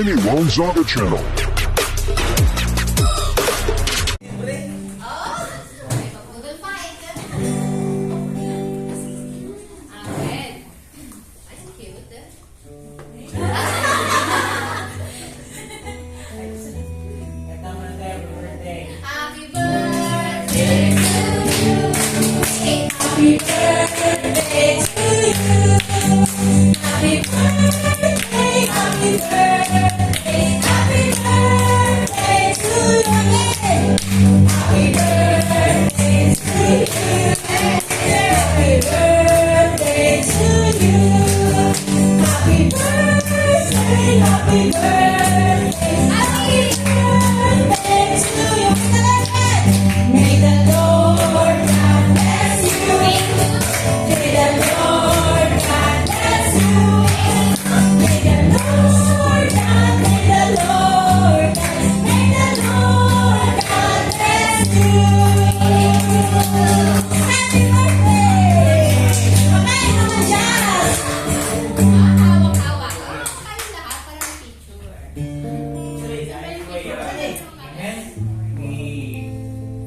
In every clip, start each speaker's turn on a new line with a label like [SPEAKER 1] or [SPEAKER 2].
[SPEAKER 1] Mini Gonzaga Channel.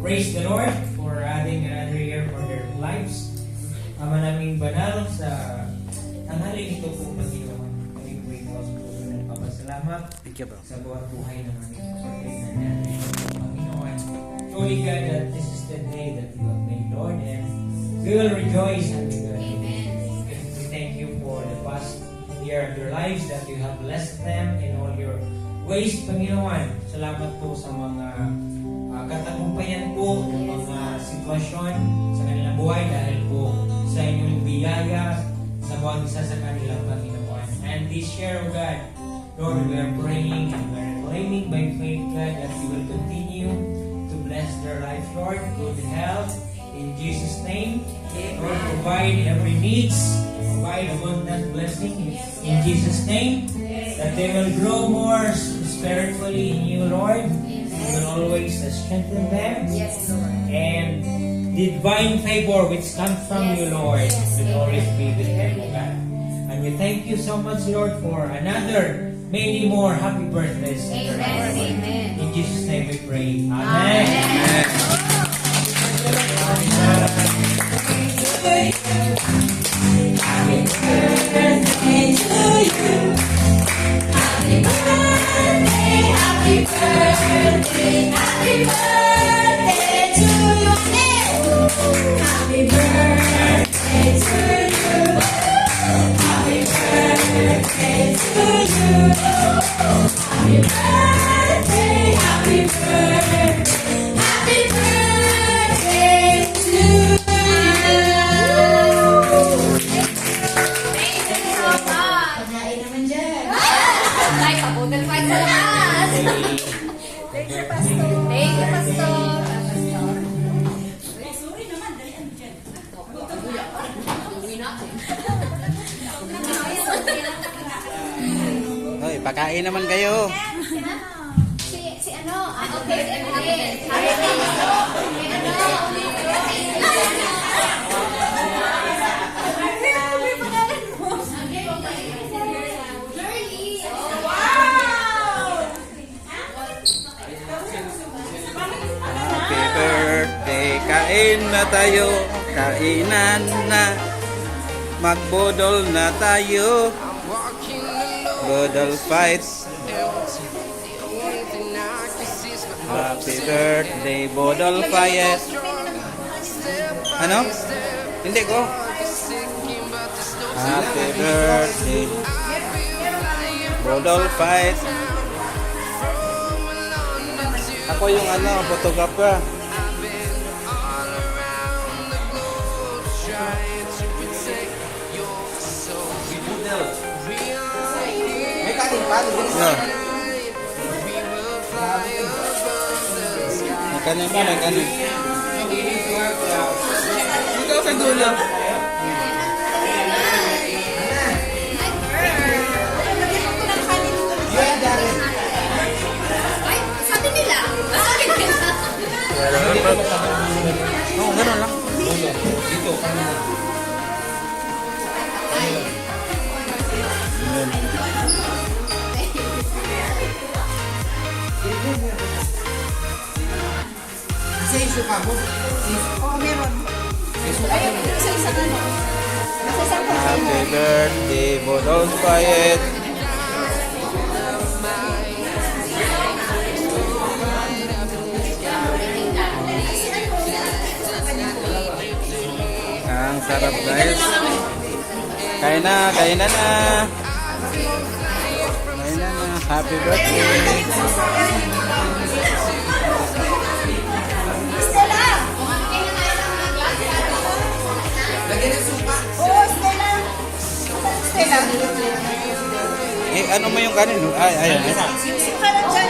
[SPEAKER 2] Praise the Lord for adding another year for their lives. Ama naming banal sa tanghaling ito po Panginoon. Kami po ikaw sa puso ng papasalamat sa buhat buhay ng aming kapatid na natin. Panginoon, truly God that this is the day that you have made, Lord, and we will rejoice and be glad. We thank you for the past year of your lives that you have blessed them in all your ways, Panginoon. Salamat po sa mga katagumpayan po ng mga sitwasyon sa kanilang buhay dahil po sa inyong biyaya sa bawat isa sa kanilang Panginoon. And this year, oh God, Lord, we are praying and we are claiming by faith, God, that you will continue to bless their life, Lord, good health, in Jesus' name. Lord, provide every needs, provide abundant blessing in Jesus' name, that they will grow more spiritually in you, Lord. You will always strengthen them.
[SPEAKER 3] Yes, Lord.
[SPEAKER 2] And divine favor which comes from you, Lord, will always be with them, O God. And we thank you so much, Lord, for another, many more happy birthdays.
[SPEAKER 3] Amen. Amen.
[SPEAKER 2] In Jesus' name we pray. Amen.
[SPEAKER 3] Amen.
[SPEAKER 4] Happy birthday to you. Happy birthday, happy birthday, happy birthday to you. Happy birthday to you. Happy birthday to you. Happy birthday, happy birthday, happy birthday to you.
[SPEAKER 3] Thank you so much.
[SPEAKER 4] Pagkain naman dyan.
[SPEAKER 3] Ay, kabudal fight sa lahat.
[SPEAKER 4] Thank you, Pastor.
[SPEAKER 3] Thank you, Pastor.
[SPEAKER 4] Sorry naman, dalian mo dyan.
[SPEAKER 3] Uwi na.
[SPEAKER 5] Hoy, pakain naman kayo.
[SPEAKER 3] Si ano? Okay, si Emily. Si ano?
[SPEAKER 5] Happy birthday, kain na tayo, kainan na, magbodol na tayo, bodol fight. Happy birthday, bodol fight. Ano? Hindi ko. Happy birthday, bodol fight. Ako yung photographer. May kanin pa? Yeah. May kanin pa, may kanin. Ikaw sa dulo.
[SPEAKER 3] Ay, sabi nila. Sabi nila.
[SPEAKER 5] Oo, gano'n lang.
[SPEAKER 2] Dito.
[SPEAKER 4] Oo, meron. Ayun, sa isang ano. Nasa isang
[SPEAKER 5] Happy
[SPEAKER 4] container.
[SPEAKER 5] birthday, Bodong Payet. Ang sarap guys. Kain na na. Kain na na. Happy birthday.
[SPEAKER 4] Stella! Oo, Stella. Stella.
[SPEAKER 5] Eh, ano mo yung kanin? Ay, ayun.
[SPEAKER 4] Yung suka na dyan.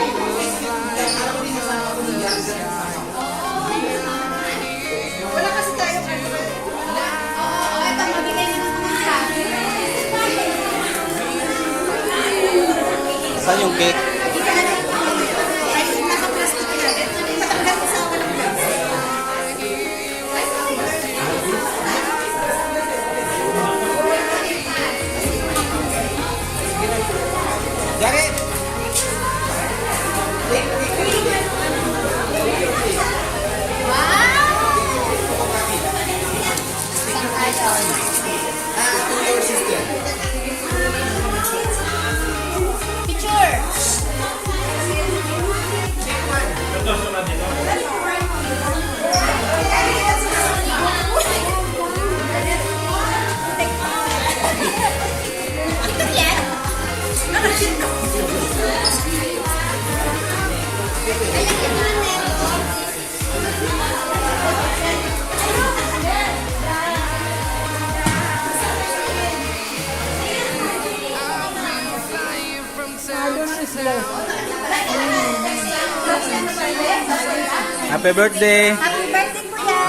[SPEAKER 4] Wala kasi tayong ano.
[SPEAKER 3] Oo, ito, magbigay na ng mga.
[SPEAKER 5] Saan yung cake?
[SPEAKER 4] Ay, naka-plastic yan. Matanggal ko sa akin ng plastic.
[SPEAKER 5] Jared! Happy birthday!
[SPEAKER 4] Happy birthday, Kuya.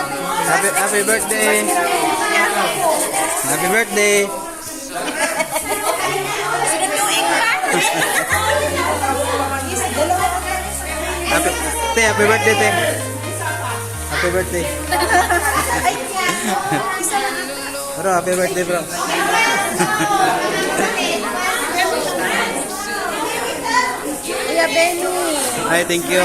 [SPEAKER 5] Happy birthday! Happy birthday!
[SPEAKER 4] Sinutuin ka?
[SPEAKER 5] Happy birthday, te. Happy birthday.
[SPEAKER 4] Ay, isa lang.
[SPEAKER 5] Bro, happy birthday, bro.
[SPEAKER 4] Kuya Benny.
[SPEAKER 5] Hi, thank you.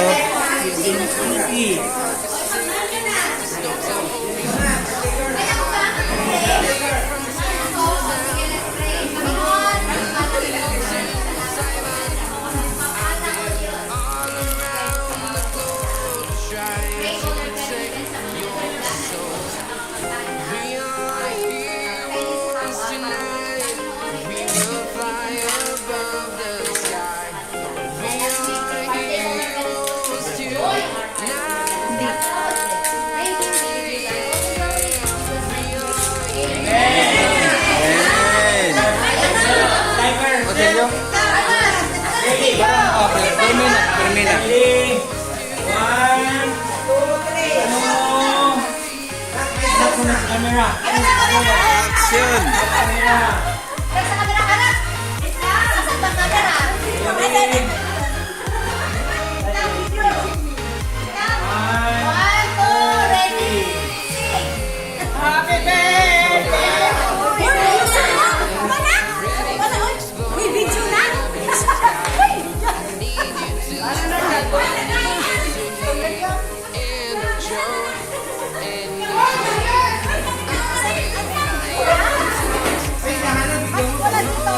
[SPEAKER 5] Ayan. Otelio? Permina.
[SPEAKER 2] Ready? 1, 2, 3. Hanap mo na sa camera.
[SPEAKER 5] Action!
[SPEAKER 2] Camera.
[SPEAKER 3] Sa kamera ka na. Sa kamera.
[SPEAKER 2] Ready? 1,
[SPEAKER 3] 1, 2, ready.
[SPEAKER 2] Happy birthday!
[SPEAKER 4] Uy, video na? Wala dito.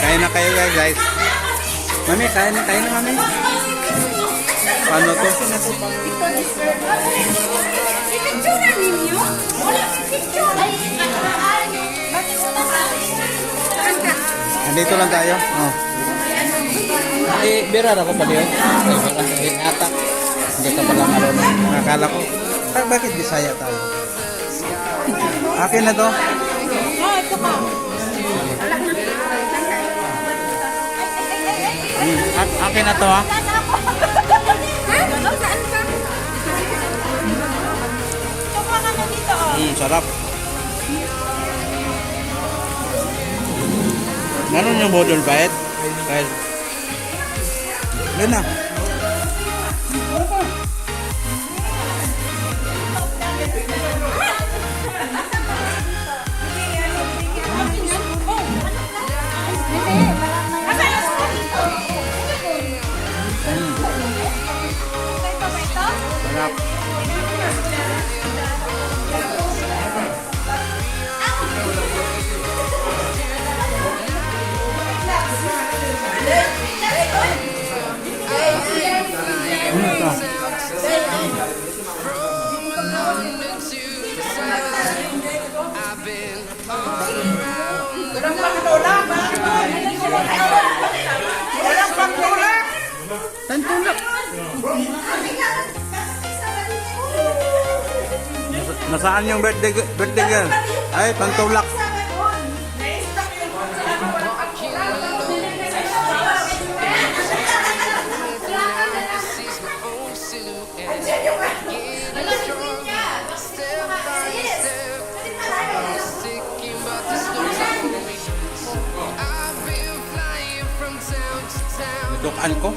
[SPEAKER 5] Kain na kayo guys. Mami, kain na mami. Paano to?
[SPEAKER 4] Picture na ninyo? Wala si picture. Bakit wala ka?
[SPEAKER 5] Andito lang tayo. Oh. Bira ako pa diyon. Ata. Hindi ka pala marunong. Nakala ko. Bakit Bisaya tayo? Akin na to.
[SPEAKER 4] Oh, ito ka.
[SPEAKER 5] Akin na to ha.
[SPEAKER 4] Ha? Saan ka? Ito ka na dito, oh.
[SPEAKER 5] Sarap. Meron yung Bodong Payet. Kahit. Yan na.
[SPEAKER 4] Hindi,
[SPEAKER 5] Nasaan yung birthday girl? Ay, pantulak. Dukaan ko.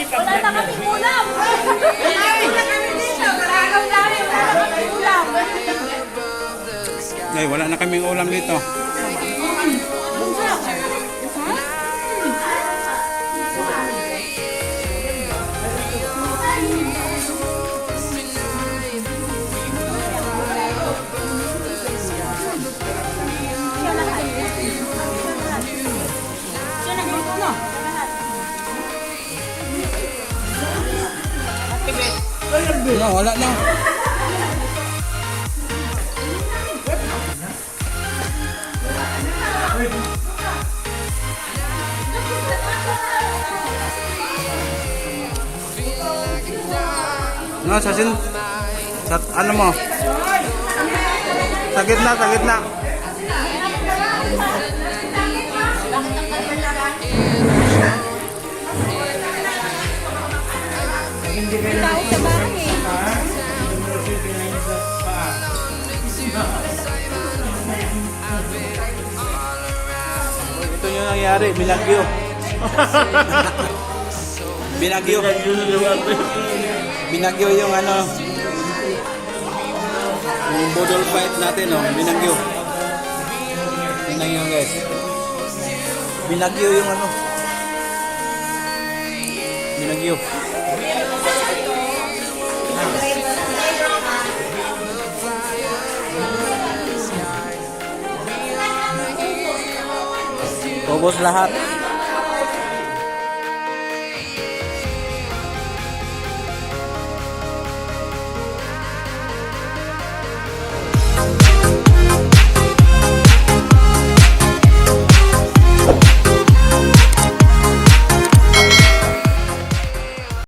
[SPEAKER 3] Wala na kaming ulam.
[SPEAKER 5] Ay, wala na kaming ulam dito. Wala na. No, sa ano mo? Sa gitna, sa gitna.
[SPEAKER 2] Hindi kayo
[SPEAKER 4] Tao sa bahay eh.
[SPEAKER 5] Ito yung nangyari, binagyo. Binagyo. Binagyo yung ano. Yung budol fight natin, oh. Binagyo. Tingnan nyo guys. Binagyo yung ano. Binagyo. Ubos lahat.